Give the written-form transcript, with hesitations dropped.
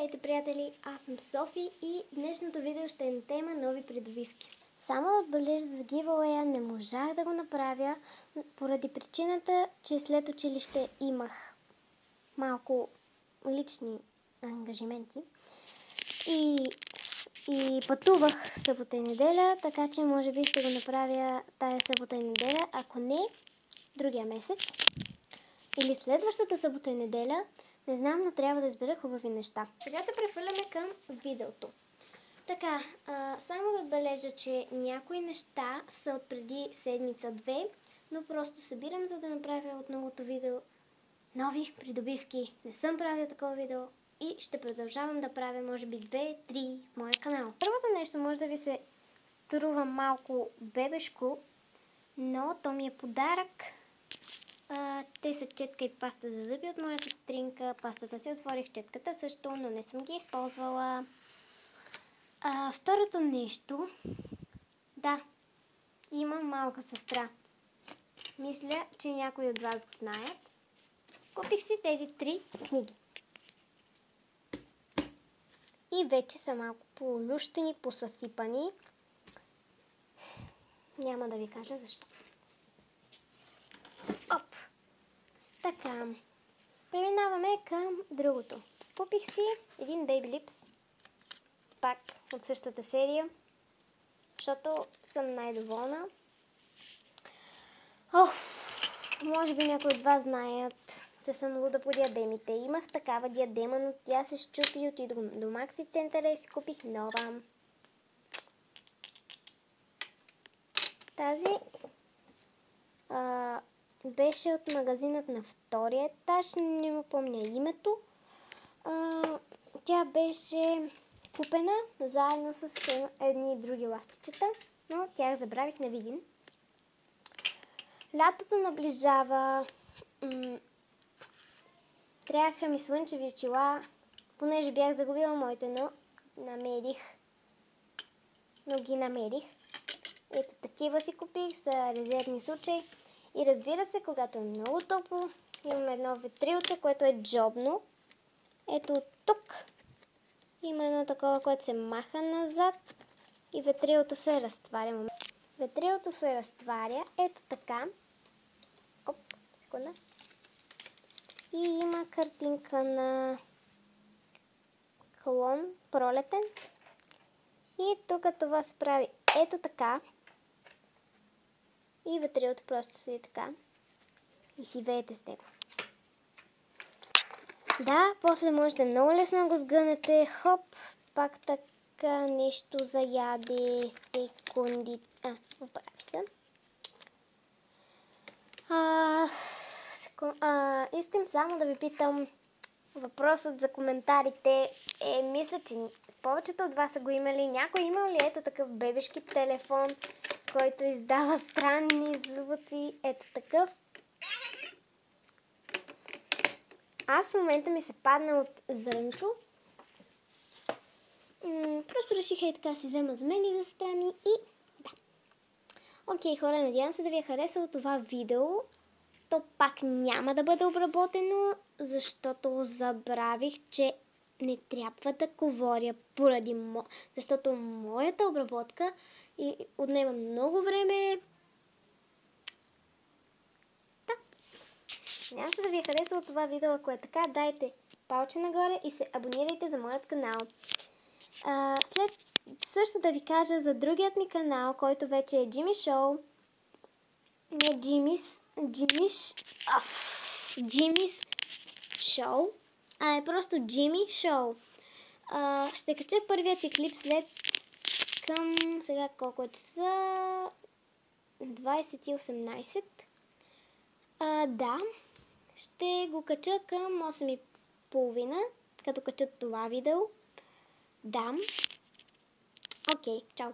Здравейте, приятели! Аз съм Софи и днешното видео ще е на тема нови придобивки. Само да отбележа за giveaway не можах да го направя поради причината, че след училище имах малко лични ангажименти и пътувах събота и неделя, така че може би ще го направя тая събота и неделя, ако не другия месец или следващата събота и неделя. Не знам, но трябва да избера хубави неща. Сега се прехвърляме към видеото. Така, само да отбележа, че някои неща са от преди седмица-две, но просто събирам, за да направя от новото видео нови придобивки. Не съм правила такова видео и ще продължавам да правя може би 2-3 в моя канал. Първото нещо може да ви се струва малко бебешко, но то ми е подарък. Те са четка и паста за зъби от моята сестринка. Пастата си отворих, четката също, но не съм ги използвала. Второто нещо, да, имам малка сестра. Мисля, че някои от вас го знаят. Купих си тези 3 книги. И вече са малко полющени, посъсипани. Няма да ви кажа защо. Оп! Така, преминаваме към другото. Купих си един Baby Lips, пак от същата серия, защото съм най-доволна. Може би някои от вас знаят, че съм луда по диадемите. Имах такава диадема, но тя се счупи и отидох до Макси центъра и си купих нова. Тази беше от магазинът на втория етаж, не му помня името. Тя беше купена заедно с едни и други ластичета, но тях забравих на Видин. Лятото наближава. Трябваха ми слънчеви очила, понеже бях загубила моите, но ги намерих. Ето такива си купих за резервни случаи. И разбира се, когато е много топло, имам едно ветрилце, което е джобно. Ето тук има едно такова, което се маха назад и ветрилото се разтваря. Ветрилото се разтваря, ето така. Оп, секунда. И има картинка на клон пролетен. И тук това се прави ето така. И ветрилото просто седи така. И си веете с него. Да, после можете много лесно го сгънете. Хоп, пак така нещо за яде. Секунди. Оправи се. Искам само да ви питам. Въпросът за коментарите мисля, че повечето от вас са го имали. Някой имал ли ето такъв бебешки телефон, който издава странни звуци? Ето такъв. Аз в момента ми се падна от зрънчо. Просто реших и така си взема за мен и за сестра ми и да. Окей, хора, надявам се да ви е харесало това видео. То пак няма да бъде обработено, защото забравих, че не трябва да говоря защото моята обработка отнема много време. Да. Няма се да ви е харесало това видео. Ако е така, дайте палче нагоре и се абонирайте за моят канал. След също да ви кажа за другият ми канал, който вече е Джими Шоу. Не Джимис Шоу, е просто Джими Шоу. Ще кача първият си клип след към сега колко е часа? 20:18. Да, ще го кача към 8:30, като кача това видео. Да. Окей, чао.